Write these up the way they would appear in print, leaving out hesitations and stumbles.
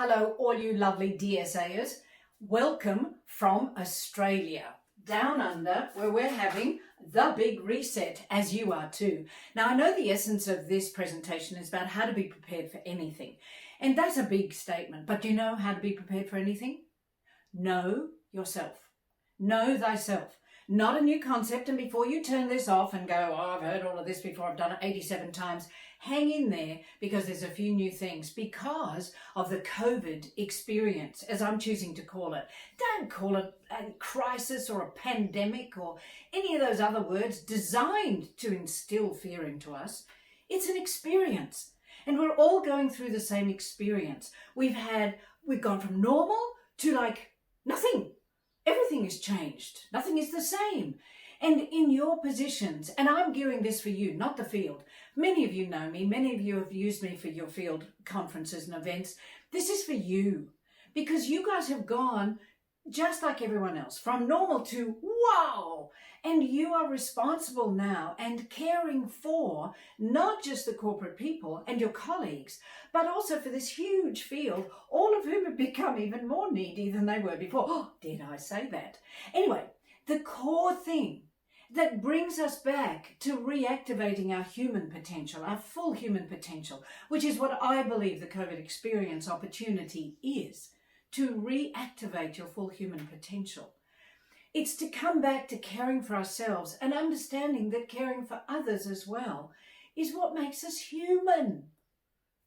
Hello, all you lovely DSAers. Welcome from Australia, down under, where we're having the big reset, as you are too. Now, I know the essence of this presentation is about how to be prepared for anything. And that's a big statement, but do you know how to be prepared for anything? Know yourself. Know thyself. Not a new concept, and before you turn this off and go, oh, I've heard all of this before, I've done it 87 times, hang in there because there's a few new things because of the COVID experience, as I'm choosing to call it. Don't call it a crisis or a pandemic or any of those other words designed to instill fear into us. It's an experience, and we're all going through the same experience. We've gone from normal to like nothing. Everything has changed. Nothing is the same. And in your positions, and I'm gearing this for you, not the field. Many of you know me. Many of you have used me for your field conferences and events. This is for you because you guys have gone just like everyone else from normal to wow. And you are responsible now and caring for not just the corporate people and your colleagues, but also for this huge field, all of whom have become even more needy than they were before. Oh, did I say that? Anyway, the core thing that brings us back to reactivating our human potential, our full human potential, which is what I believe the COVID experience opportunity is, to reactivate your full human potential. It's to come back to caring for ourselves and understanding that caring for others as well is what makes us human.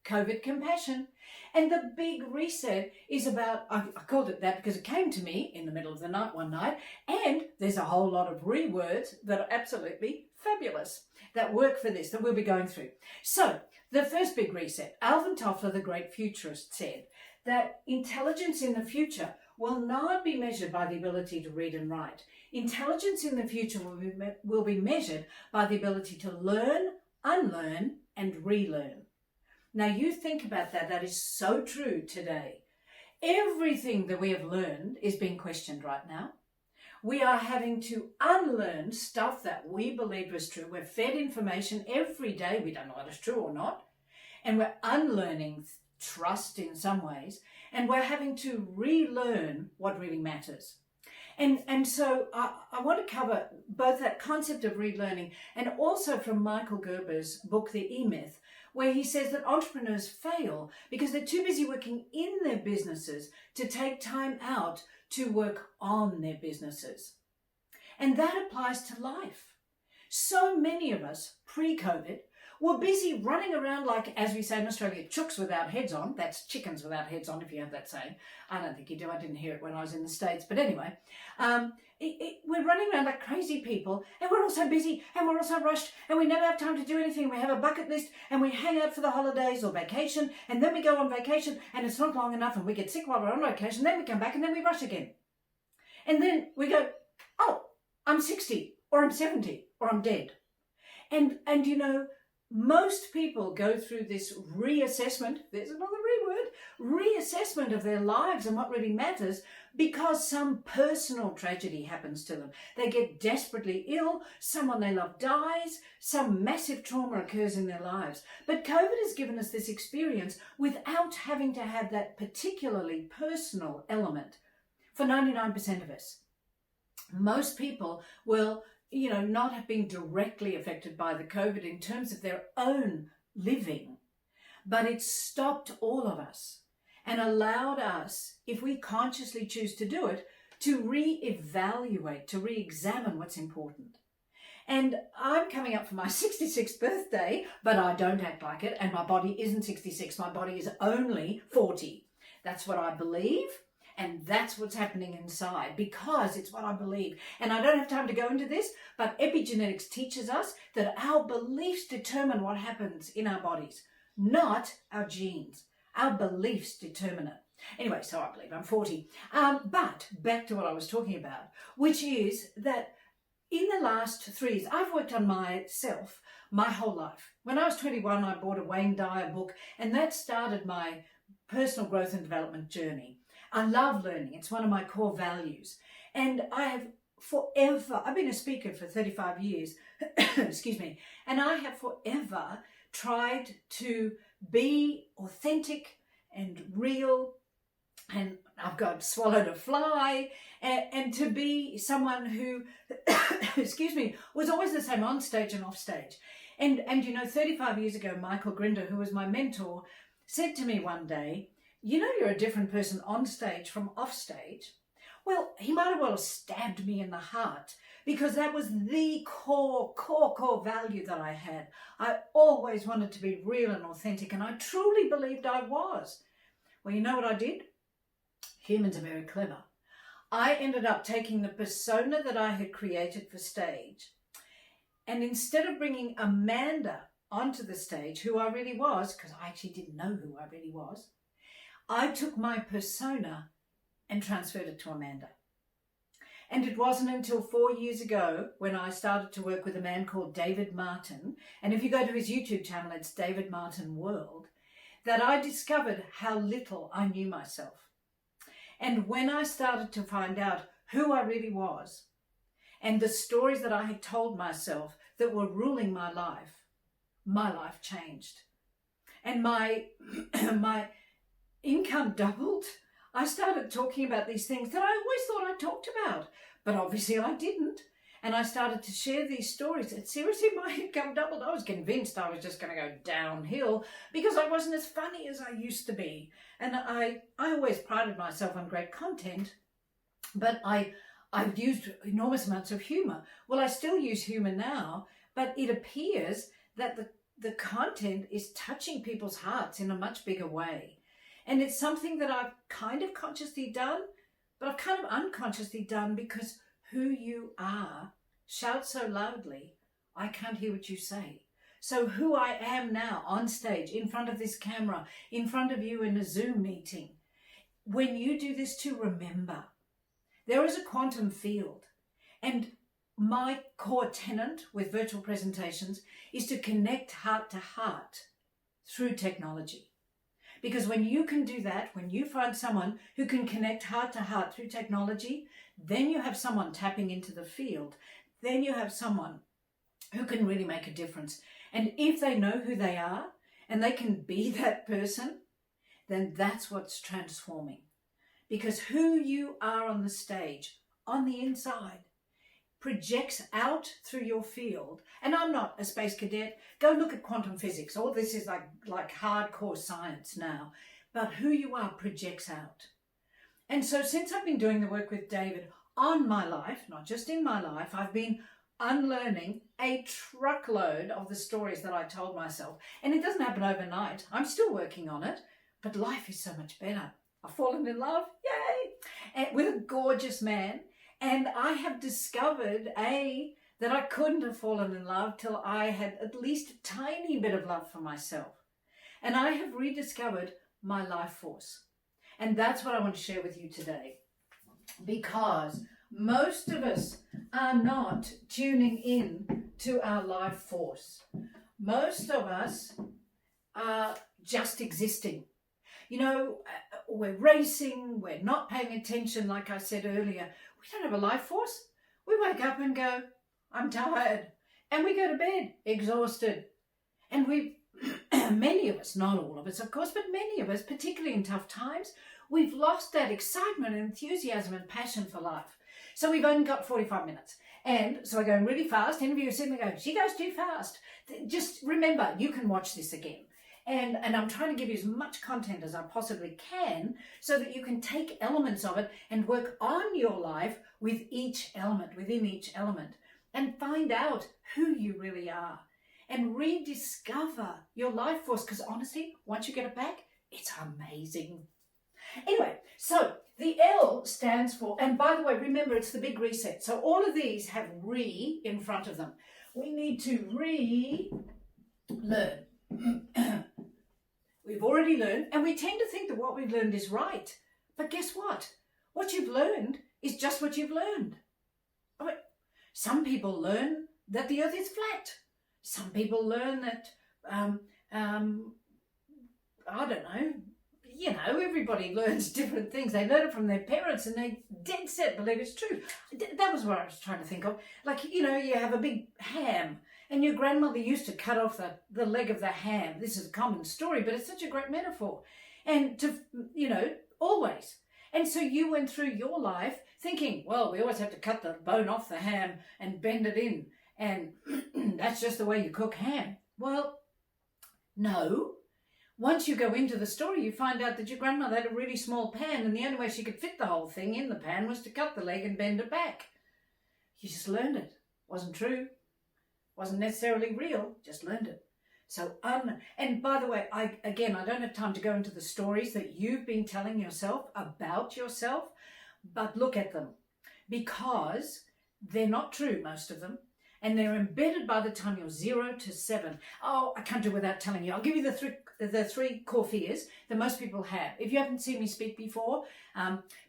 COVID compassion. And the big reset is about, I called it that because it came to me in the middle of the night one night, and there's a whole lot of rewords that are absolutely fabulous that work for this, that we'll be going through. So the first big reset, Alvin Toffler, the great futurist, said that intelligence in the future will not be measured by the ability to read and write. Intelligence in the future will be measured by the ability to learn, unlearn, and relearn. Now you think about that. That is so true today. Everything that we have learned is being questioned right now. We are having to unlearn stuff that we believed was true. We're fed information every day. We don't know whether it's true or not. And we're unlearning trust in some ways. And we're having to relearn what really matters. And so I want to cover both that concept of relearning and also from Michael Gerber's book, The E-Myth, where he says that entrepreneurs fail because they're too busy working in their businesses to take time out to work on their businesses. And that applies to life. So many of us pre-COVID were busy running around like, as we say in Australia, chooks without heads on. That's chickens without heads on, if you have that saying. I don't think you do. I didn't hear it when I was in the States. But anyway, we're running around like crazy people, and we're all so busy, and we're all so rushed, and we never have time to do anything. We have a bucket list, and we hang out for the holidays or vacation, and then we go on vacation, and it's not long enough, and we get sick while we're on vacation, then we come back, and then we rush again. And then we go, oh, I'm 60, or I'm 70, or I'm dead. And you know, most people go through this reassessment, there's another reassessment of their lives and what really matters because some personal tragedy happens to them. They get desperately ill, someone they love dies, some massive trauma occurs in their lives. But COVID has given us this experience without having to have that particularly personal element for 99% of us. Most people will not have been directly affected by the COVID in terms of their own living, but it stopped all of us and allowed us, if we consciously choose to do it, to reevaluate, to re-examine what's important. And I'm coming up for my 66th birthday, but I don't act like it, and my body isn't 66, my body is only 40. That's what I believe. And that's what's happening inside because it's what I believe. And I don't have time to go into this, but epigenetics teaches us that our beliefs determine what happens in our bodies, not our genes. Our beliefs determine it. Anyway, so I believe I'm 40. But back to what I was talking about, which is that in the last 3 years, I've worked on myself my whole life. When I was 21, I bought a Wayne Dyer book, and that started my personal growth and development journey. I love learning. It's one of my core values. And I have forever, I've been a speaker for 35 years, excuse me, and I have forever tried to be authentic and real and I've got swallowed a fly, and to be someone who, excuse me, was always the same on stage and off stage. And 35 years ago, Michael Grinder, who was my mentor, said to me one day, you're a different person on stage from off stage. Well, he might as well have stabbed me in the heart, because that was the core value that I had. I always wanted to be real and authentic, and I truly believed I was. Well, you know what I did? Humans are very clever. I ended up taking the persona that I had created for stage, and instead of bringing Amanda onto the stage, who I really was, because I actually didn't know who I really was, I took my persona and transferred it to Amanda. And it wasn't until 4 years ago when I started to work with a man called David Martin, and if you go to his YouTube channel, it's David Martin World, that I discovered how little I knew myself. And when I started to find out who I really was and the stories that I had told myself that were ruling my life changed. And my income doubled. I started talking about these things that I always thought I talked about, but obviously I didn't. And I started to share these stories, and seriously, my income doubled. I was convinced I was just going to go downhill because I wasn't as funny as I used to be. And I always prided myself on great content, but I've used enormous amounts of humour. Well, I still use humour now, but it appears that the content is touching people's hearts in a much bigger way. And it's something that I've kind of consciously done, but I've kind of unconsciously done because who you are shouts so loudly, I can't hear what you say. So who I am now on stage, in front of this camera, in front of you in a Zoom meeting, when you do this too, remember, there is a quantum field. And my core tenet with virtual presentations is to connect heart to heart through technology. Because when you can do that, when you find someone who can connect heart to heart through technology, then you have someone tapping into the field. Then you have someone who can really make a difference. And if they know who they are and they can be that person, then that's what's transforming. Because who you are on the stage, on the inside, projects out through your field. And I'm not a space cadet. Go look at quantum physics. All this is like hardcore science now. But who you are projects out. And so since I've been doing the work with David on my life, not just in my life, I've been unlearning a truckload of the stories that I told myself. And it doesn't happen overnight. I'm still working on it, but life is so much better. I've fallen in love, yay, with a gorgeous man. And I have discovered, that I couldn't have fallen in love till I had at least a tiny bit of love for myself. And I have rediscovered my life force. And that's what I want to share with you today. Because most of us are not tuning in to our life force. Most of us are just existing. We're racing, we're not paying attention, like I said earlier. We don't have a life force. We wake up and go, I'm tired. And we go to bed exhausted. And many of us, not all of us, of course, but many of us, particularly in tough times, we've lost that excitement and enthusiasm and passion for life. So we've only got 45 minutes. And so we're going really fast. Interviewers sitting there going, she goes too fast. Just remember, you can watch this again. And I'm trying to give you as much content as I possibly can so that you can take elements of it and work on your life with each element, within each element, and find out who you really are and rediscover your life force. Because honestly, once you get it back, it's amazing. Anyway, so the L stands for, and by the way, remember, it's the big reset. So all of these have re in front of them. We need to relearn. We've already learned, and we tend to think that what we've learned is right. But guess what? What you've learned is just what you've learned. I mean, some people learn that the earth is flat. Some people learn that, I don't know, everybody learns different things. They learn it from their parents and they dead set believe it's true. That was what I was trying to think of. Like, you have a big ham and your grandmother used to cut off the leg of the ham. This is a common story, but it's such a great metaphor. And always. And so you went through your life thinking, well, we always have to cut the bone off the ham and bend it in. And that's just the way you cook ham. Well, no. Once you go into the story, you find out that your grandmother had a really small pan and the only way she could fit the whole thing in the pan was to cut the leg and bend it back. You just learned it. Wasn't true. Wasn't necessarily real. Just learned it. So, and by the way, I don't have time to go into the stories that you've been telling yourself about yourself, but look at them because they're not true, most of them, and they're embedded by the time you're 0 to 7. Oh, I can't do without telling you. I'll give you the three core fears that most people have. If you haven't seen me speak before,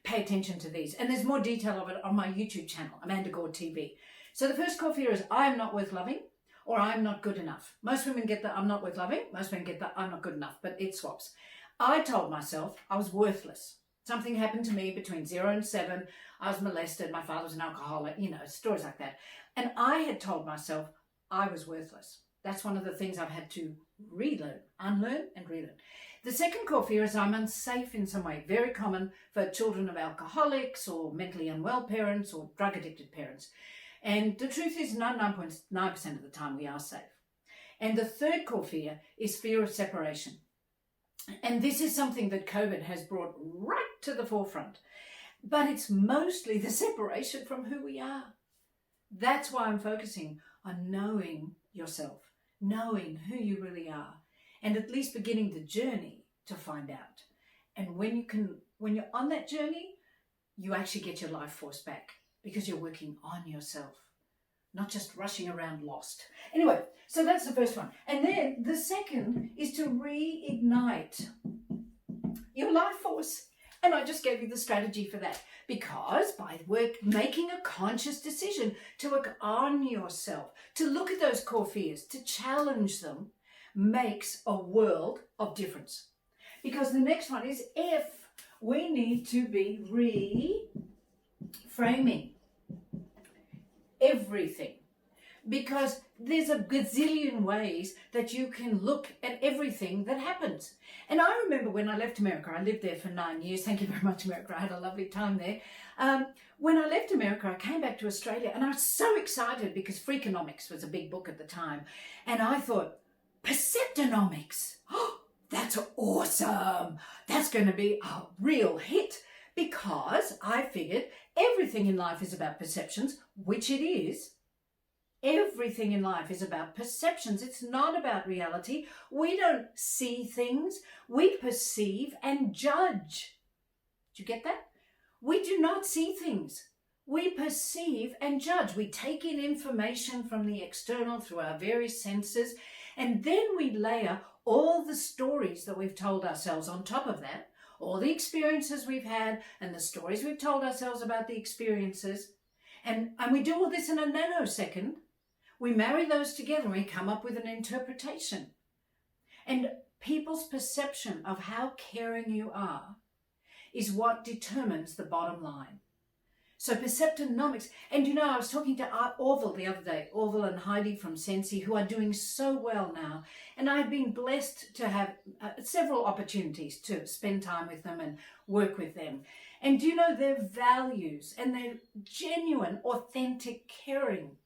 pay attention to these. And there's more detail of it on my YouTube channel, Amanda Gore TV. So the first core fear is I am not worth loving. Or I'm not good enough. Most women get the I'm not worth loving. Most men get the I'm not good enough, but it swaps. I told myself I was worthless. Something happened to me between 0 and 7. I was molested. My father was an alcoholic, stories like that. And I had told myself I was worthless. That's one of the things I've had to relearn, unlearn and relearn. The second core fear is I'm unsafe in some way. Very common for children of alcoholics or mentally unwell parents or drug addicted parents. And the truth is 99.9% of the time we are safe. And the third core fear is fear of separation. And this is something that COVID has brought right to the forefront. But it's mostly the separation from who we are. That's why I'm focusing on knowing yourself, knowing who you really are, and at least beginning the journey to find out. And when you're on that journey, you actually get your life force back. Because you're working on yourself, not just rushing around lost. Anyway, so that's the first one. And then the second is to reignite your life force. And I just gave you the strategy for that. Because by making a conscious decision to work on yourself, to look at those core fears, to challenge them, makes a world of difference. Because the next one is F. We need to be reframing everything, because there's a gazillion ways that you can look at everything that happens. And I remember when I left America, I lived there for 9 years. Thank you very much, America. I had a lovely time there. When I left America, I came back to Australia and I was so excited because Freakonomics was a big book at the time. And I thought, Perceptonomics, oh, that's awesome. That's going to be a real hit. Because I figured everything in life is about perceptions, which it is. Everything in life is about perceptions. It's not about reality. We don't see things. We perceive and judge. Do you get that? We do not see things. We perceive and judge. We take in information from the external through our various senses, and then we layer all the stories that we've told ourselves on top of that. All the experiences we've had and the stories we've told ourselves about the experiences. And we do all this in a nanosecond. We marry those together and we come up with an interpretation. And people's perception of how caring you are is what determines the bottom line. So Perceptonomics, and I was talking to Orville the other day, Orville and Heidi from Sensi, who are doing so well now. And I've been blessed to have several opportunities to spend time with them and work with them. And their values and their genuine, authentic caring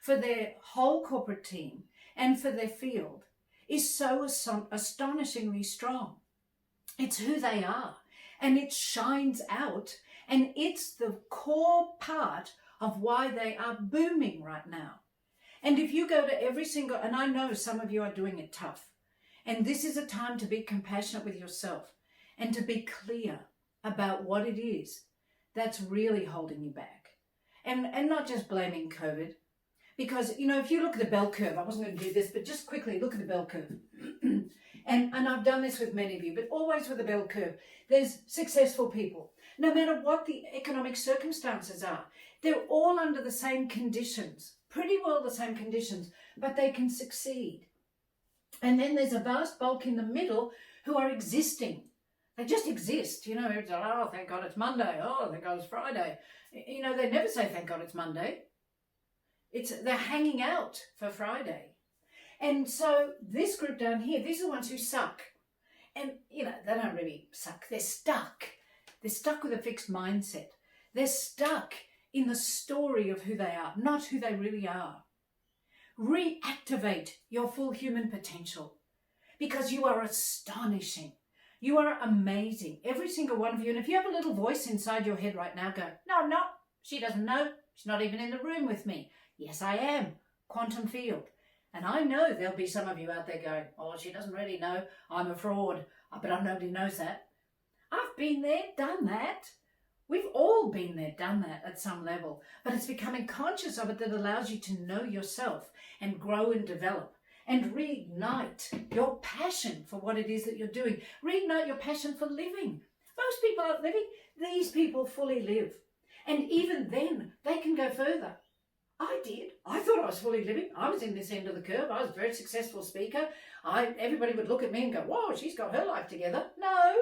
for their whole corporate team and for their field is so astonishingly strong. It's who they are, and it shines out. And it's the core part of why they are booming right now. And if you go to every single, and I know some of you are doing it tough, and this is a time to be compassionate with yourself and to be clear about what it is that's really holding you back. And not just blaming COVID, because, if you look at the bell curve, I wasn't going to do this, but just quickly look at the bell curve. And I've done this with many of you, but always with the bell curve, there's successful people. No matter what the economic circumstances are, they're all under the same conditions, pretty well the same conditions, but they can succeed. And then there's a vast bulk in the middle who are existing. They just exist, it's like, oh, thank God it's Monday. Oh, thank God it's Friday. They never say, thank God it's Monday. They're hanging out for Friday. And so this group down here, these are the ones who suck. And, they don't really suck. They're stuck. They're stuck with a fixed mindset. They're stuck in the story of who they are, not who they really are. Reactivate your full human potential because you are astonishing. You are amazing, every single one of you. And if you have a little voice inside your head right now, go, no, I'm not. She doesn't know. She's not even in the room with me. Yes, I am. Quantum field. And I know there'll be some of you out there going, oh, she doesn't really know. I'm a fraud. But nobody knows that. I've been there, done that. We've all been there, done that at some level. But it's becoming conscious of it that allows you to know yourself and grow and develop and reignite your passion for what it is that you're doing. Reignite your passion for living. Most people aren't living. These people fully live. And even then, they can go further. I did. I thought I was fully living. I was in this end of the curve. I was a very successful speaker. Everybody would look at me and go, whoa, she's got her life together. No.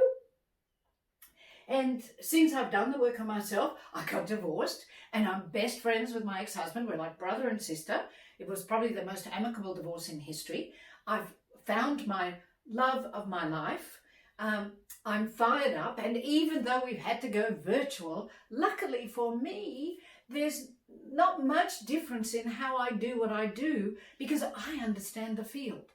And since I've done the work on myself, I got divorced and I'm best friends with my ex-husband. We're like brother and sister. It was probably the most amicable divorce in history. I've found my love of my life. I'm fired up. And even though we've had to go virtual, luckily for me, there's not much difference in how I do what I do because I understand the field.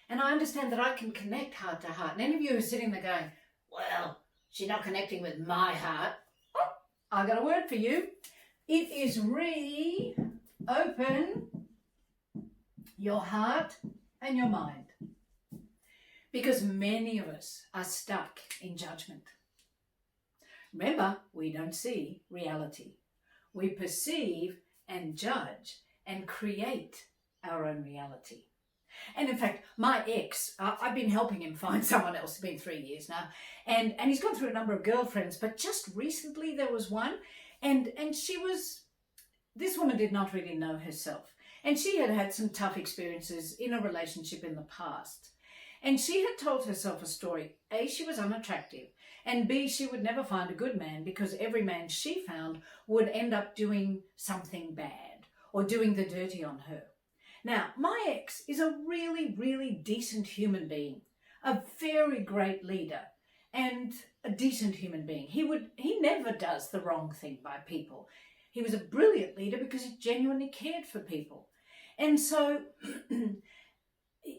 And I understand that I can connect heart to heart. And any of you who are sitting there going, well, she's not connecting with my heart. Oh, I got a word for you. It is open your heart and your mind. Because many of us are stuck in judgment. Remember, we don't see reality. We perceive and judge and create our own reality. And in fact, my ex, I've been helping him find someone else. It's been 3 years now. And he's gone through a number of girlfriends, but just recently there was one. And this woman did not really know herself. And she had had some tough experiences in a relationship in the past. And she had told herself a story. A, she was unattractive. And B, she would never find a good man because every man she found would end up doing something bad or doing the dirty on her. Now, my ex is a really, really decent human being, a very great leader and a decent human being. He never does the wrong thing by people. He was a brilliant leader because he genuinely cared for people. And so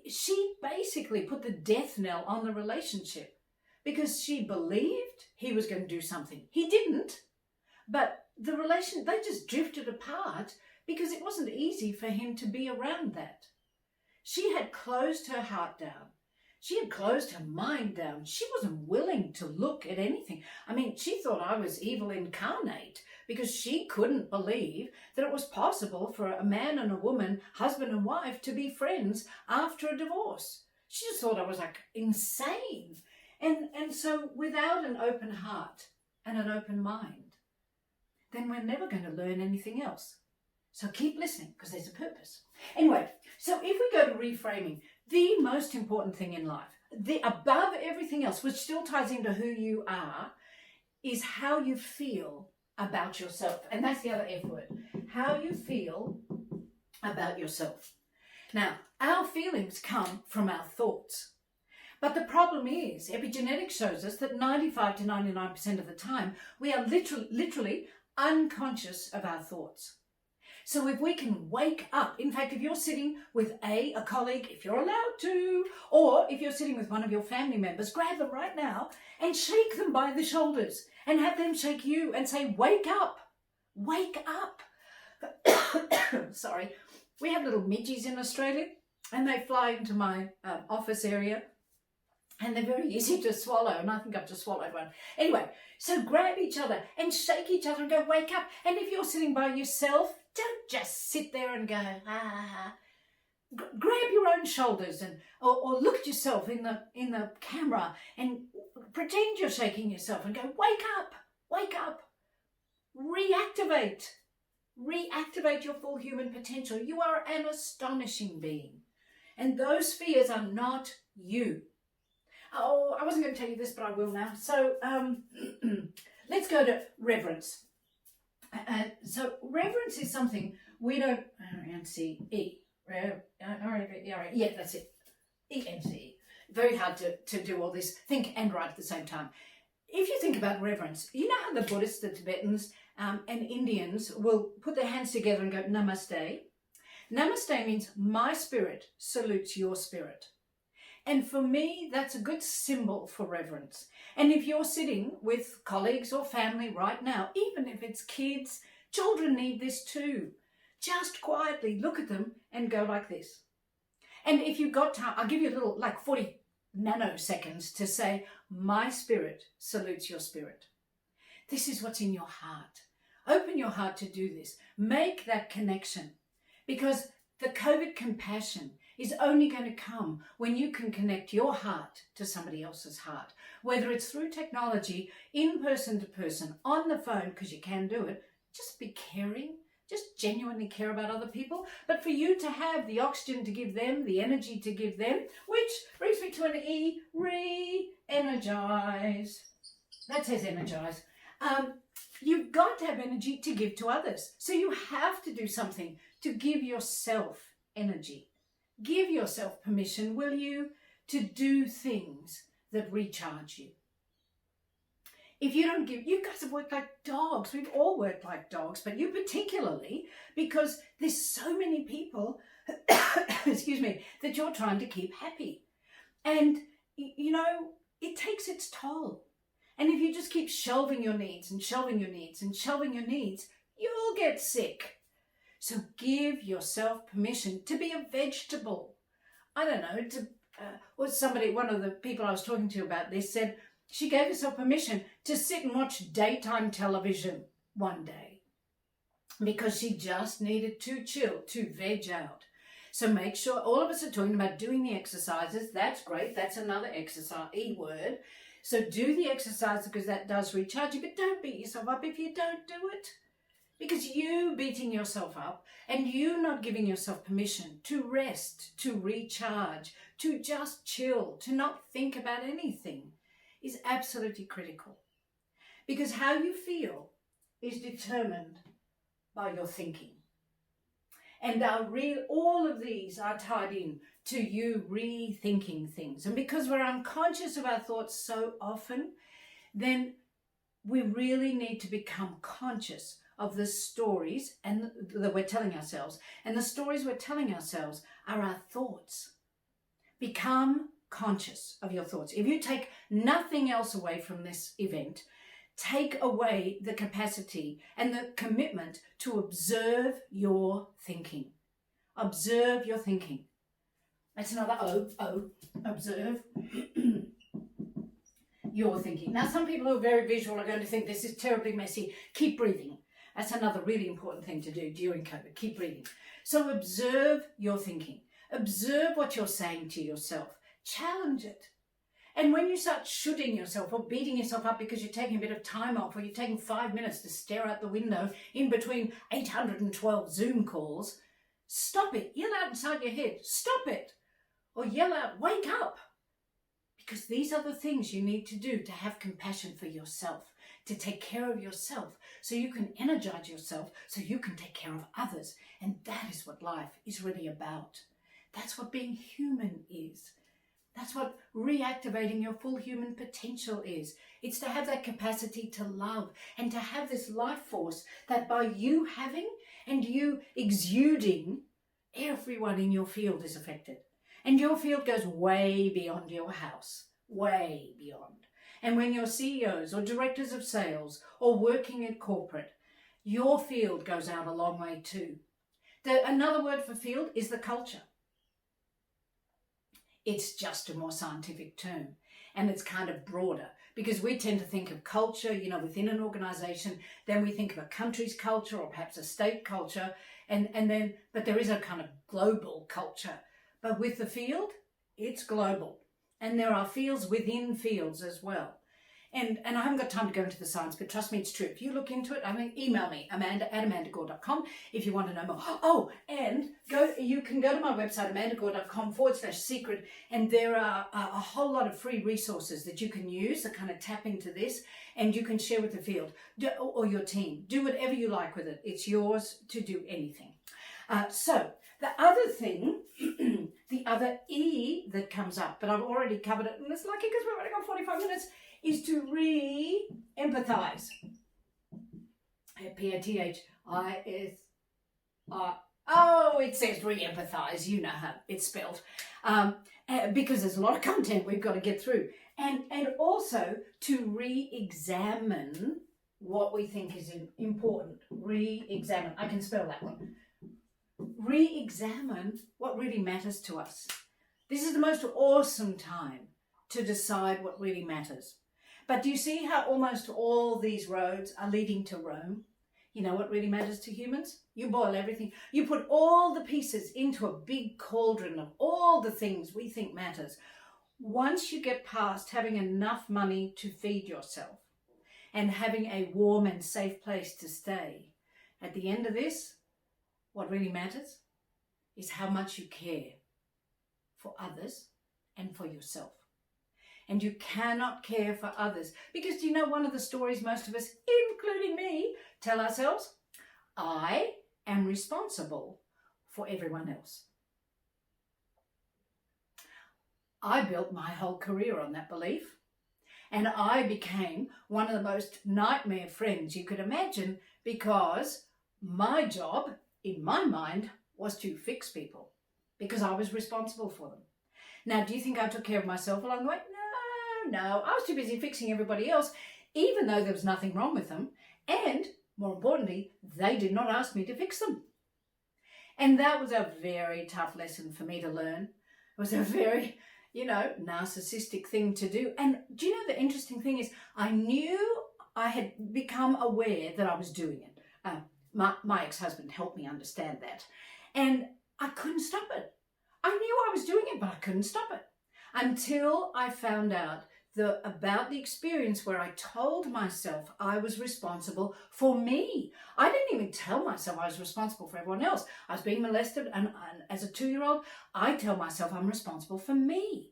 she basically put the death knell on the relationship because she believed he was going to do something. He didn't, but they just drifted apart because it wasn't easy for him to be around that. She had closed her heart down. She had closed her mind down. She wasn't willing to look at anything. I mean, she thought I was evil incarnate because she couldn't believe that it was possible for a man and a woman, husband and wife, to be friends after a divorce. She just thought I was like insane. And so without an open heart and an open mind, then we're never going to learn anything else. So keep listening because there's a purpose. Anyway, so if we go to reframing, the most important thing in life, above everything else, which still ties into who you are, is how you feel about yourself. And that's the other F word, how you feel about yourself. Now, our feelings come from our thoughts. But the problem is, epigenetics shows us that 95 to 99% of the time, we are literally unconscious of our thoughts. So if we can wake up, in fact, if you're sitting with a colleague, if you're allowed to, or if you're sitting with one of your family members, grab them right now and shake them by the shoulders and have them shake you and say, wake up, wake up. Sorry, we have little midgies in Australia and they fly into my office area and they're very easy to swallow, and I think I've just swallowed one. Anyway, so grab each other and shake each other and go, wake up. And if you're sitting by yourself, don't just sit there and go, ah. Grab your own shoulders or look at yourself in the camera and pretend you're shaking yourself and go, wake up, wake up. Reactivate your full human potential. You are an astonishing being. And those fears are not you. Oh, I wasn't going to tell you this, but I will now. So let's go to reverence. So reverence is something we don't, R-E-N-C-E. Yeah, that's it. E-N-C-E. Very hard to do all this, think and write at the same time. if you think about reverence, you know how the Buddhists, the Tibetans, and Indians will put their hands together and go, namaste. Namaste means my spirit salutes your spirit. And for me, that's a good symbol for reverence. And if you're sitting with colleagues or family right now, even if it's kids, children need this too. Just quietly look at them and go like this. And if you've got time, I'll give you a little, like 40 nanoseconds to say, my spirit salutes your spirit. This is what's in your heart. Open your heart to do this. Make that connection, because the COVID compassion is only going to come when you can connect your heart to somebody else's heart, whether it's through technology, in person to person, on the phone, because you can do it. Just be caring. Just genuinely care about other people, but for you to have the oxygen to give them, the energy to give them, which brings me to an E, re-energize. That says energize. You've got to have energy to give to others. So you have to do something to give yourself energy. Give yourself permission, will you, to do things that recharge you. If you don't give, you guys have worked like dogs. We've all worked like dogs, but you particularly, because there's so many people, excuse me, that you're trying to keep happy. And, you know, it takes its toll. And if you just keep shelving your needs and shelving your needs and shelving your needs, you'll get sick. So give yourself permission to be a vegetable. I don't know, one of the people I was talking to about this said, she gave herself permission to sit and watch daytime television one day because she just needed to chill, to veg out. So make sure, all of us are talking about doing the exercises. That's great. That's another exercise, E word. So do the exercise because that does recharge you, but don't beat yourself up if you don't do it. Because you beating yourself up and you not giving yourself permission to rest, to recharge, to just chill, to not think about anything, is absolutely critical, because how you feel is determined by your thinking. And all of these are tied in to you rethinking things. And because we're unconscious of our thoughts so often, then we really need to become conscious of the stories that we're telling ourselves. And the stories we're telling ourselves are our thoughts. Become conscious of your thoughts. If you take nothing else away from this event, take away the capacity and the commitment to observe your thinking. Observe your thinking. That's another O, observe your thinking. Now, some people who are very visual are going to think this is terribly messy. Keep breathing. That's another really important thing to do during COVID. Keep breathing. So observe your thinking. Observe what you're saying to yourself. Challenge it. And when you start shooting yourself or beating yourself up because you're taking a bit of time off, or you're taking 5 minutes to stare out the window in between 812 Zoom calls, stop it. Yell out inside your head, stop it. Or yell out, wake up. Because these are the things you need to do to have compassion for yourself, to take care of yourself, so you can energize yourself, so you can take care of others. And that is what life is really about. That's what being human is. That's what reactivating your full human potential is. It's to have that capacity to love and to have this life force that by you having and you exuding, everyone in your field is affected. And your field goes way beyond your house, way beyond. And when you're CEOs or directors of sales or working at corporate, your field goes out a long way too. Another word for field is the culture. It's just a more scientific term, and it's kind of broader, because we tend to think of culture, within an organization, then we think of a country's culture or perhaps a state culture, but there is a kind of global culture. But with the field, it's global, and there are fields within fields as well. And I haven't got time to go into the science, but trust me, it's true. If you look into it, email me, amanda@amandagore.com, if you want to know more. Oh, and you can go to my website, amandagore.com/secret, and there are a whole lot of free resources that you can use that kind of tap into this, and you can share with the field or your team. Do whatever you like with it. It's yours to do anything. So the other thing, the other E that comes up, but I've already covered it, and it's lucky because we've only got 45 minutes, is to re-empathize. P-A-T-H-I-S. Oh, it says re-empathize. You know how it's spelled. Because there's a lot of content we've got to get through. And also to re-examine what we think is important. Re-examine. I can spell that one. Re-examine what really matters to us. This is the most awesome time to decide what really matters. But do you see how almost all these roads are leading to Rome? You know what really matters to humans? You boil everything. You put all the pieces into a big cauldron of all the things we think matters. Once you get past having enough money to feed yourself and having a warm and safe place to stay, at the end of this, what really matters is how much you care for others and for yourself. And you cannot care for others because do you know one of the stories most of us, including me, tell ourselves? I am responsible for everyone else. I built my whole career on that belief, and I became one of the most nightmare friends you could imagine because my job, in my mind, was to fix people because I was responsible for them. Now, do you think I took care of myself along the way? No, I was too busy fixing everybody else, even though there was nothing wrong with them. And more importantly, they did not ask me to fix them. And that was a very tough lesson for me to learn. It was a very, narcissistic thing to do. And do you know the interesting thing is I knew I had become aware that I was doing it. My ex-husband helped me understand that. And I couldn't stop it. I knew I was doing it, but I couldn't stop it until I found out about the experience where I told myself I was responsible for me. I didn't even tell myself I was responsible for everyone else. I was being molested, and as a 2-year-old, I tell myself I'm responsible for me.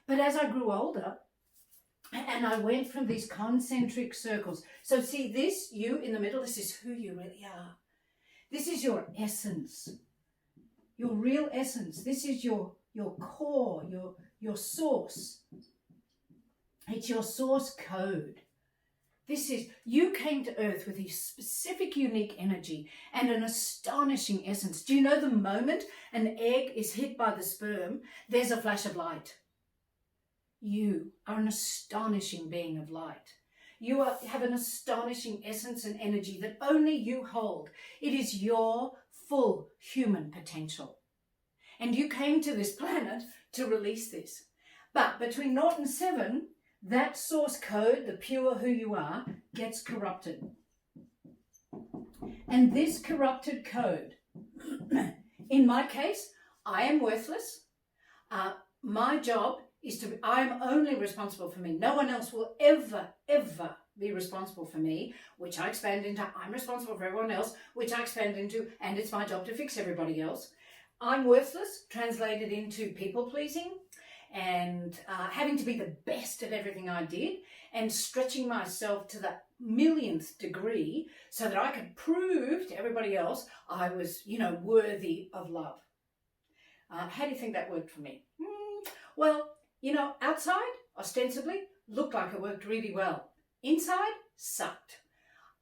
But as I grew older, and I went from these concentric circles. So see this, you in the middle, this is who you really are. This is your essence, your real essence. This is your core, your source. It's your source code. This is, you came to Earth with a specific, unique energy and an astonishing essence. Do you know the moment an egg is hit by the sperm, there's a flash of light? You are an astonishing being of light. You have an astonishing essence and energy that only you hold. It is your full human potential. And you came to this planet to release this. But between 0 and 7, that source code, the pure who you are, gets corrupted. And this corrupted code, in my case, I am worthless. My job is I am only responsible for me. No one else will ever be responsible for me, which I expand into I'm responsible for everyone else, which I expand into and it's my job to fix everybody else. I'm worthless, translated into people-pleasing and having to be the best at everything I did and stretching myself to the millionth degree so that I could prove to everybody else I was, worthy of love. How do you think that worked for me? Well, outside, ostensibly, looked like it worked really well. Inside, sucked.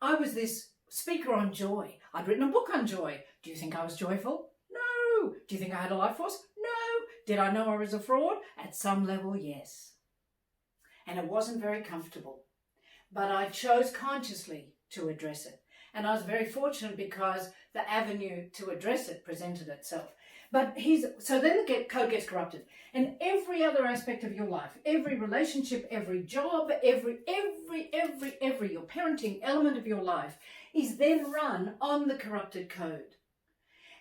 I was this speaker on joy. I'd written a book on joy. Do you think I was joyful? No. Do you think I had a life force? No. Did I know I was a fraud? At some level, yes. And it wasn't very comfortable. But I chose consciously to address it. And I was very fortunate because the avenue to address it presented itself. But so then the code gets corrupted. And every other aspect of your life, every relationship, every job, every your parenting element of your life is then run on the corrupted code.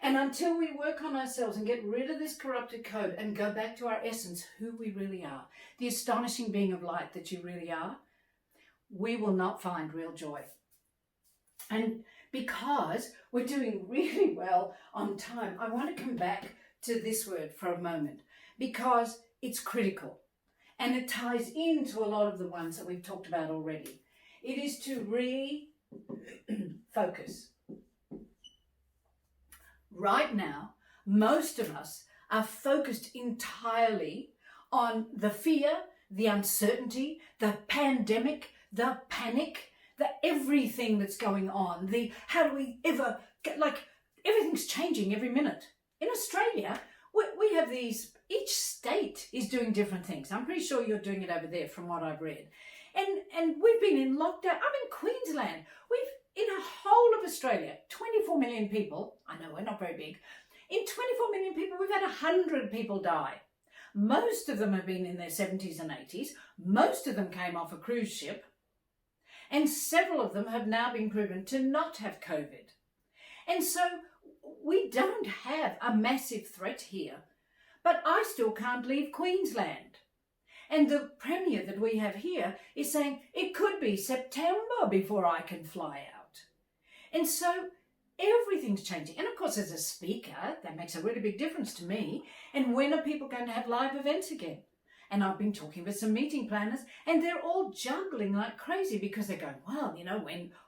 And until we work on ourselves and get rid of this corrupted code and go back to our essence, who we really are, the astonishing being of light that you really are, we will not find real joy. And because we're doing really well on time, I want to come back to this word for a moment because it's critical and it ties into a lot of the ones that we've talked about already. It is to refocus. Right now, most of us are focused entirely on the fear the uncertainty, the pandemic, the panic, the everything that's going on, the how do we ever get, like, everything's changing every minute. In Australia, we have these, each state is doing different things. I'm pretty sure you're doing it over there from what I've read. And we've been in lockdown. I'm in Queensland. In a whole of Australia, 24 million people. I know we're not very big. In 24 million people, we've had 100 people die. Most of them have been in their 70s and 80s. Most of them came off a cruise ship. And several of them have now been proven to not have COVID. And so we don't have a massive threat here. But I still can't leave Queensland. And the Premier that we have here is saying it could be September before I can fly out. And so everything's changing. And of course, as a speaker, that makes a really big difference to me. And when are people going to have live events again? And I've been talking with some meeting planners, and they're all juggling like crazy because they're going, well, you know,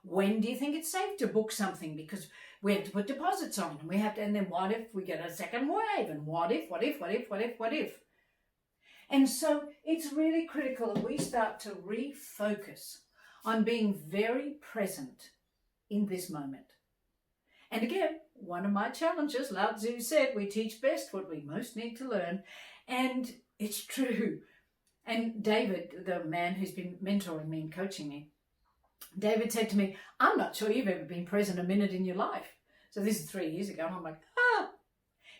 when do you think it's safe to book something? Because we have to put deposits on, and we have to, and then what if we get a second wave? And what if? And so it's really critical that we start to refocus on being very present in this moment. And again, one of my challenges, Lao Tzu said, we teach best what we most need to learn. And it's true. And David, the man who's been mentoring me and coaching me, David said to me, I'm not sure you've ever been present a minute in your life. So this is 3 years ago. And I'm like, ah.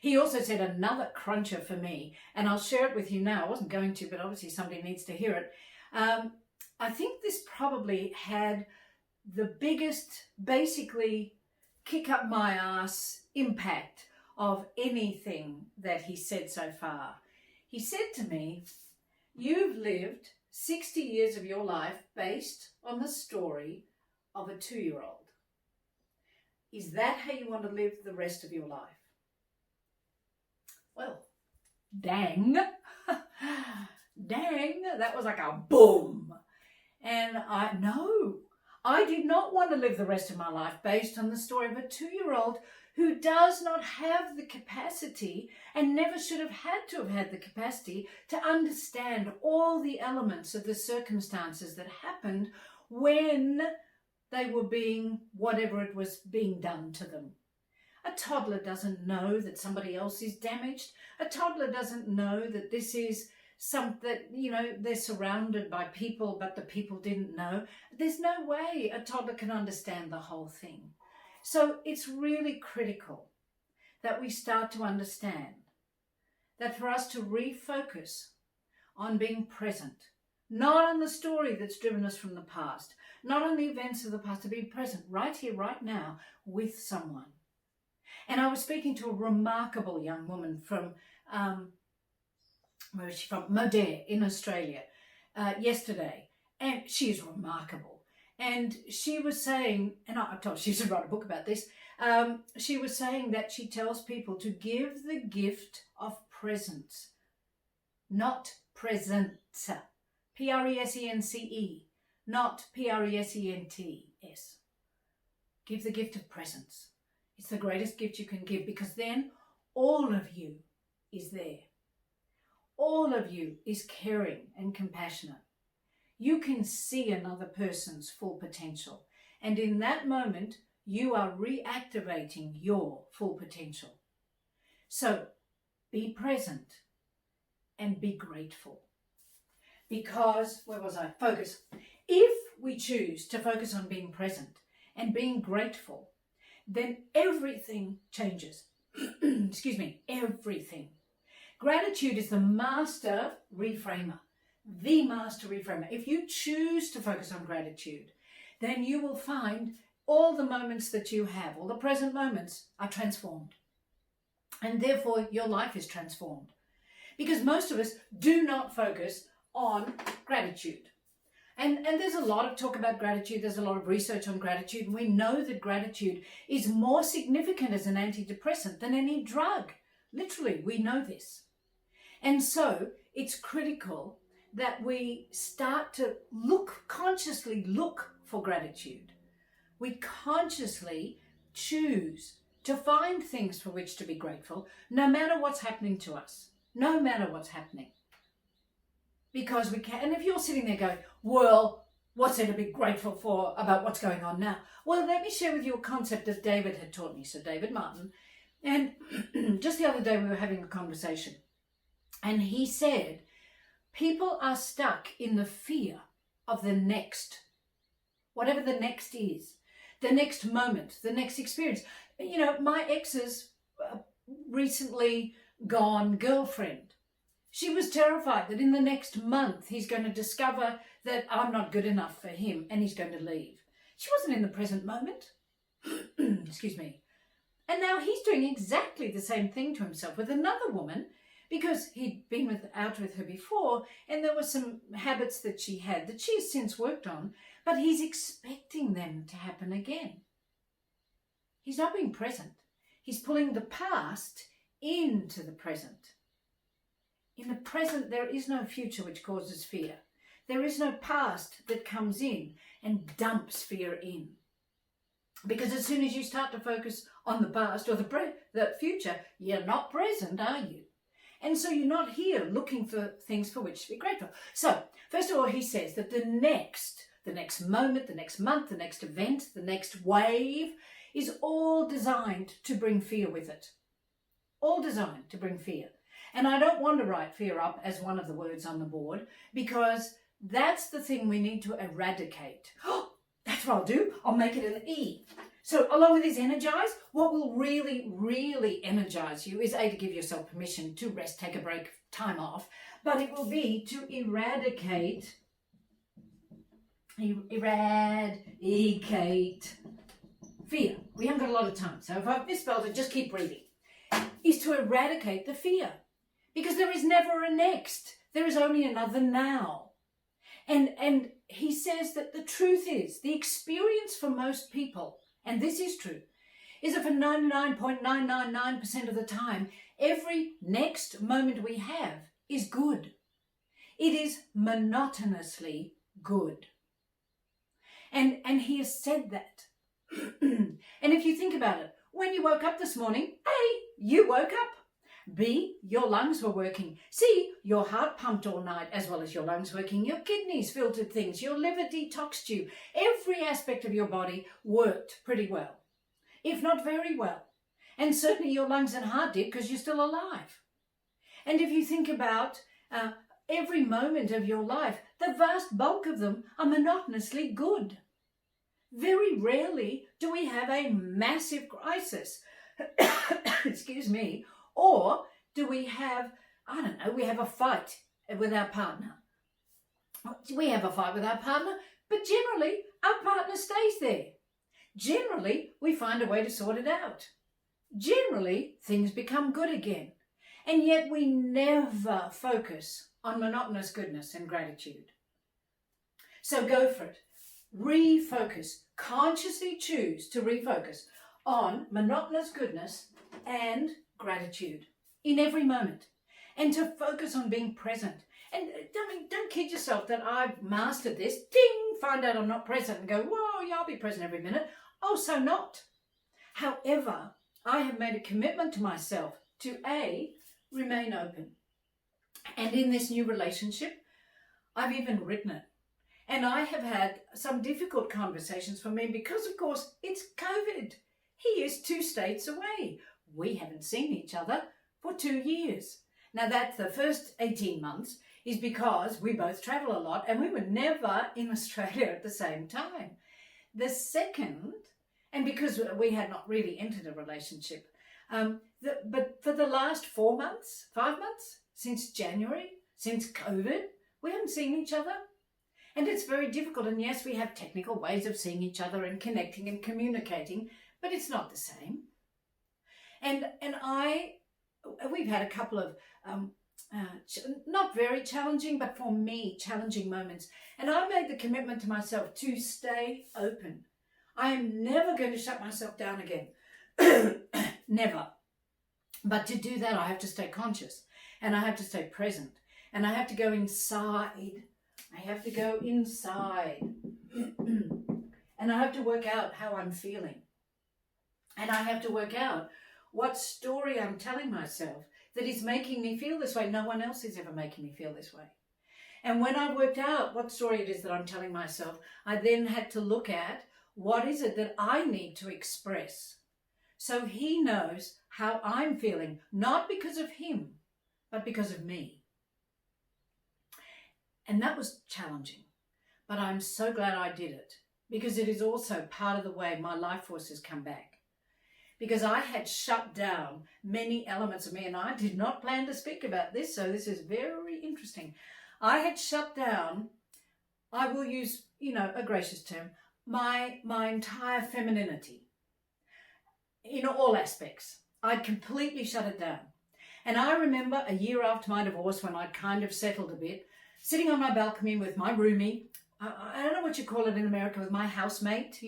He also said another cruncher for me, and I'll share it with you now. I wasn't going to, but obviously somebody needs to hear it. I think this probably had the biggest, basically, kick up my ass impact of anything that he said so far. He said to me, you've lived 60 years of your life based on the story of a 2-year-old. Is that how you want to live the rest of your life? Well, dang, that was like a boom. And I did not want to live the rest of my life based on the story of a 2-year-old who does not have the capacity and never should have had the capacity to understand all the elements of the circumstances that happened when they were being, whatever it was being done to them. A toddler doesn't know that somebody else is damaged. A toddler doesn't know that this is something, you know, they're surrounded by people, but the people didn't know. There's no way a toddler can understand the whole thing. So it's really critical that we start to understand that for us to refocus on being present, not on the story that's driven us from the past, not on the events of the past, to be present right here, right now with someone. And I was speaking to a remarkable young woman from, where is she from? Modair in Australia yesterday. And she is remarkable. And she was saying, and I told her she should write a book about this. She was saying that she tells people to give the gift of presence, not presence. P-R-E-S-E-N-C-E, not P-R-E-S-E-N-T-S. Give the gift of presence. It's the greatest gift you can give, because then all of you is there. All of you is caring and compassionate. You can see another person's full potential. And in that moment, you are reactivating your full potential. So be present and be grateful. Because, where was I? Focus. If we choose to focus on being present and being grateful, then everything changes. Excuse me, everything. Gratitude is the master reframer, the master reframer. If you choose to focus on gratitude, then you will find all the moments that you have, all the present moments, are transformed. And therefore, your life is transformed. Because most of us do not focus on gratitude. And there's a lot of talk about gratitude. There's a lot of research on gratitude. And we know that gratitude is more significant as an antidepressant than any drug. Literally, we know this. And so it's critical that we start to consciously look for gratitude. We consciously choose to find things for which to be grateful, no matter what's happening to us, no matter what's happening. because we can. And if you're sitting there going, well, what's there to be grateful for about what's going on now? Well, let me share with you a concept that David had taught me, so David Martin. And just the other day we were having a conversation, and he said, people are stuck in the fear of the next, whatever the next is, the next moment, the next experience. You know, my ex's recently gone girlfriend, she was terrified that in the next month he's going to discover that I'm not good enough for him and he's going to leave. She wasn't in the present moment. Excuse me. And now he's doing exactly the same thing to himself with another woman, because he'd been out with her before, and there were some habits that she had that she has since worked on, but he's expecting them to happen again. He's not being present. He's pulling the past into the present. In the present, there is no future which causes fear. There is no past that comes in and dumps fear in. Because as soon as you start to focus on the past or the future, you're not present, are you? And so you're not here looking for things for which to be grateful. So, first of all, he says that the next moment, the next month, the next event, the next wave is all designed to bring fear with it. All designed to bring fear. And I don't want to write fear up as one of the words on the board, because that's the thing we need to eradicate. Oh, that's what I'll do. I'll make it an E. So along with this energize, what will really, really energize you is A, to give yourself permission to rest, take a break, time off, but it will be to eradicate fear. We haven't got a lot of time, so if I've misspelled it, just keep breathing. Is to eradicate the fear. Because there is never a next. There is only another now. And he says that the truth is, the experience for most people, and this is true, is that for 99.999% of the time, every next moment we have is good. It is monotonously good. And he has said that. And if you think about it, when you woke up this morning, A, you woke up. B, your lungs were working. C, your heart pumped all night as well as your lungs working. Your kidneys filtered things. Your liver detoxed you. Every aspect of your body worked pretty well, if not very well. And certainly your lungs and heart did, because you're still alive. And if you think about every moment of your life, the vast bulk of them are monotonously good. Very rarely do we have a massive crisis, excuse me, or do we have, I don't know, we have a fight with our partner. We have a fight with our partner, but generally our partner stays there. Generally, we find a way to sort it out. Generally, things become good again. And yet we never focus on monotonous goodness and gratitude. So go for it. Refocus. Consciously choose to refocus on monotonous goodness and gratitude in every moment, and to focus on being present. And don't kid yourself that I've mastered this. Ding! Find out I'm not present and go, whoa, yeah, I'll be present every minute. Oh, so not. However, I have made a commitment to myself to A, remain open. And in this new relationship, I've even written it. And I have had some difficult conversations for me because, of course, it's COVID. He is 2 states away. We haven't seen each other for 2 years. Now, that's the first 18 months is because we both travel a lot and we were never in Australia at the same time. The second, and because we had not really entered a relationship, but for the last 4 months, 5 months, since January, since COVID, we haven't seen each other. And it's very difficult. And yes, we have technical ways of seeing each other and connecting and communicating, but it's not the same. And we've had a couple of not very challenging, but for me, challenging moments. And I made the commitment to myself to stay open. I am never going to shut myself down again. Never. But to do that, I have to stay conscious and I have to stay present and I have to go inside. I have to go inside and I have to work out how I'm feeling. And I have to work out what story I'm telling myself that is making me feel this way. No one else is ever making me feel this way. And when I worked out what story it is that I'm telling myself, I then had to look at what is it that I need to express so he knows how I'm feeling, not because of him, but because of me. And that was challenging, but I'm so glad I did it, because it is also part of the way my life force has come back. Because I had shut down many elements of me, and I did not plan to speak about this, so this is very interesting. I had shut down, I will use, a gracious term, my entire femininity in all aspects. I'd completely shut it down. And I remember a year after my divorce, when I'd kind of settled a bit, sitting on my balcony with my roomie, I don't know what you call it in America, with my housemate.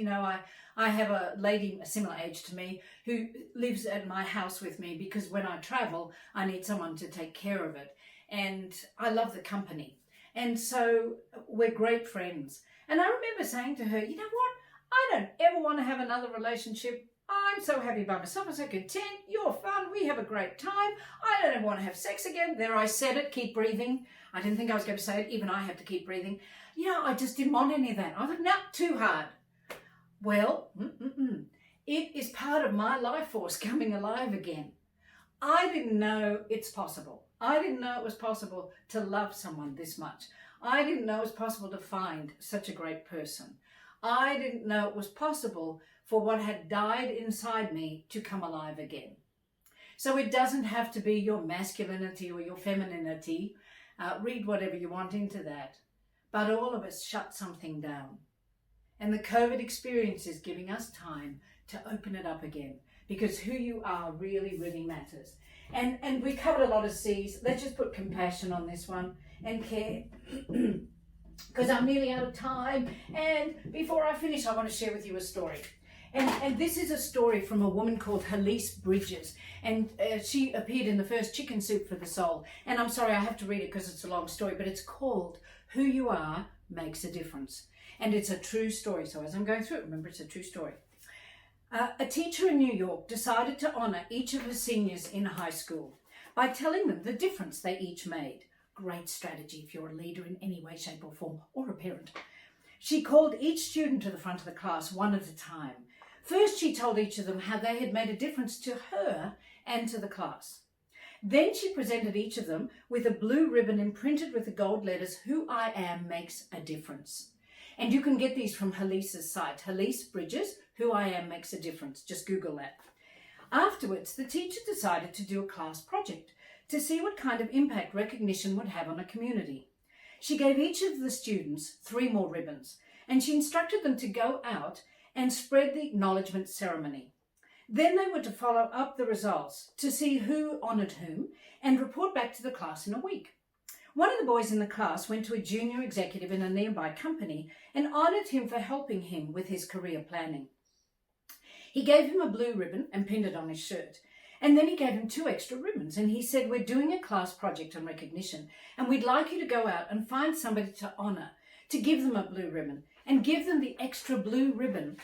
I have a lady a similar age to me who lives at my house with me, because when I travel, I need someone to take care of it. And I love the company. And so we're great friends. And I remember saying to her, you know what? I don't ever want to have another relationship. I'm so happy by myself. I'm so content. You're fun. We have a great time. I don't ever want to have sex again. There, I said it. Keep breathing. I didn't think I was going to say it. Even I have to keep breathing. I just didn't want any of that. I thought, no, too hard. Well, it is part of my life force coming alive again. I didn't know it's possible. I didn't know it was possible to love someone this much. I didn't know it was possible to find such a great person. I didn't know it was possible for what had died inside me to come alive again. So it doesn't have to be your masculinity or your femininity. Read whatever you want into that. But all of us shut something down. And the COVID experience is giving us time to open it up again, because who you are really, really matters. And we covered a lot of C's. Let's just put compassion on this one, and care, because I'm nearly out of time. And before I finish, I want to share with you a story. And this is a story from a woman called Elise Bridges. And she appeared in the first Chicken Soup for the Soul. And I'm sorry, I have to read it because it's a long story, but it's called Who You Are Makes a Difference. And it's a true story. So as I'm going through it, remember, it's a true story. A teacher in New York decided to honour each of her seniors in high school by telling them the difference they each made. Great strategy if you're a leader in any way, shape or form, or a parent. She called each student to the front of the class one at a time. First, she told each of them how they had made a difference to her and to the class. Then she presented each of them with a blue ribbon imprinted with the gold letters, "Who I Am Makes a Difference." And you can get these from Elise's site, Elise Bridges, Who I Am Makes a Difference. Just Google that. Afterwards, the teacher decided to do a class project to see what kind of impact recognition would have on a community. She gave each of the students 3 more ribbons, and she instructed them to go out and spread the acknowledgement ceremony. Then they were to follow up the results to see who honoured whom and report back to the class in a week. One of the boys in the class went to a junior executive in a nearby company and honoured him for helping him with his career planning. He gave him a blue ribbon and pinned it on his shirt. And then he gave him 2 extra ribbons, and he said, "We're doing a class project on recognition, and we'd like you to go out and find somebody to honour, to give them a blue ribbon, and give them the extra blue ribbon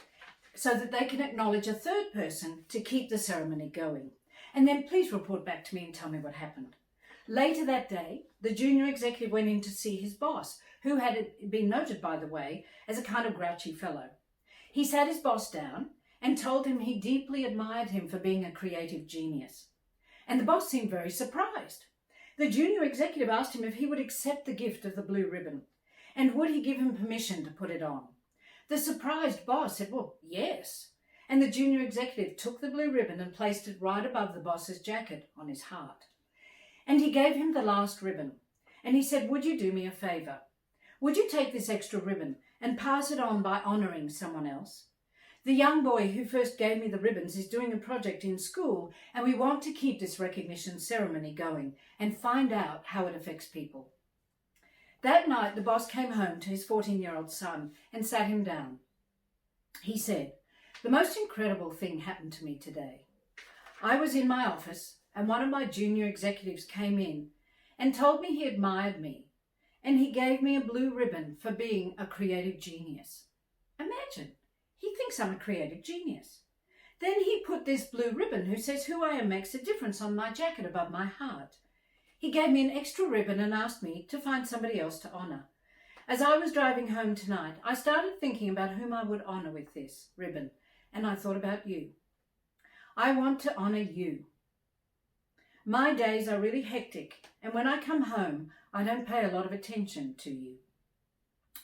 so that they can acknowledge a 3rd person to keep the ceremony going. And then please report back to me and tell me what happened." Later that day, the junior executive went in to see his boss, who had been noted, by the way, as a kind of grouchy fellow. He sat his boss down and told him he deeply admired him for being a creative genius. And the boss seemed very surprised. The junior executive asked him if he would accept the gift of the blue ribbon, and would he give him permission to put it on. The surprised boss said, "Well, yes." And the junior executive took the blue ribbon and placed it right above the boss's jacket on his heart. And he gave him the last ribbon, and he said, "Would you do me a favour? Would you take this extra ribbon and pass it on by honouring someone else? The young boy who first gave me the ribbons is doing a project in school, and we want to keep this recognition ceremony going and find out how it affects people." That night, the boss came home to his 14-year-old son and sat him down. He said, "The most incredible thing happened to me today. I was in my office, and one of my junior executives came in and told me he admired me, and he gave me a blue ribbon for being a creative genius. Imagine, he thinks I'm a creative genius. Then he put this blue ribbon, who says 'Who I Am Makes a Difference' on my jacket above my heart. He gave me an extra ribbon and asked me to find somebody else to honour. As I was driving home tonight, I started thinking about whom I would honour with this ribbon, and I thought about you. I want to honour you. My days are really hectic, and when I come home, I don't pay a lot of attention to you.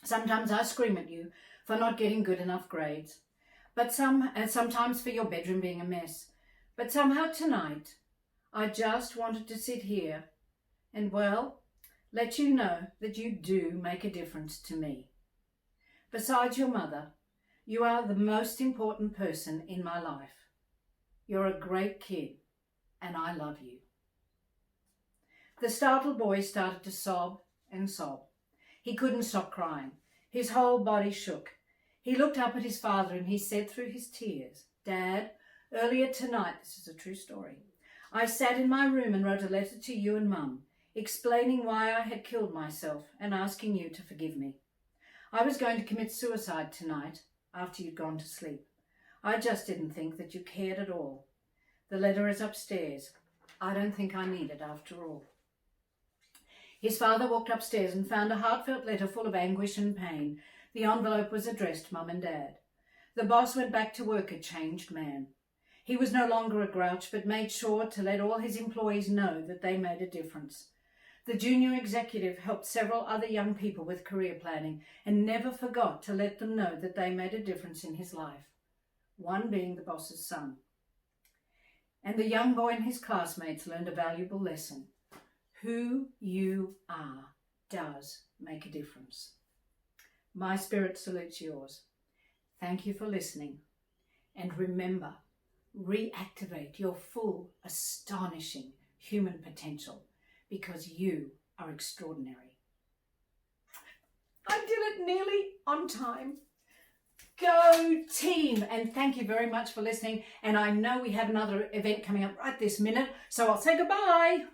Sometimes I scream at you for not getting good enough grades, sometimes for your bedroom being a mess. But somehow tonight, I just wanted to sit here and, well, let you know that you do make a difference to me. Besides your mother, you are the most important person in my life. You're a great kid, and I love you. The startled boy started to sob and sob. He couldn't stop crying. His whole body shook. He looked up at his father and he said through his tears, "Dad, earlier tonight," this is a true story, "I sat in my room and wrote a letter to you and Mum, explaining why I had killed myself and asking you to forgive me. I was going to commit suicide tonight after you'd gone to sleep. I just didn't think that you cared at all. The letter is upstairs. I don't think I need it after all." His father walked upstairs and found a heartfelt letter full of anguish and pain. The envelope was addressed Mum and Dad. The boss went back to work a changed man. He was no longer a grouch, but made sure to let all his employees know that they made a difference. The junior executive helped several other young people with career planning and never forgot to let them know that they made a difference in his life, one being the boss's son. And the young boy and his classmates learned a valuable lesson. Who you are does make a difference. My spirit salutes yours. Thank you for listening. And remember, reactivate your full, astonishing human potential because you are extraordinary. I did it nearly on time. Go team! And thank you very much for listening. And I know we have another event coming up right this minute, so I'll say goodbye.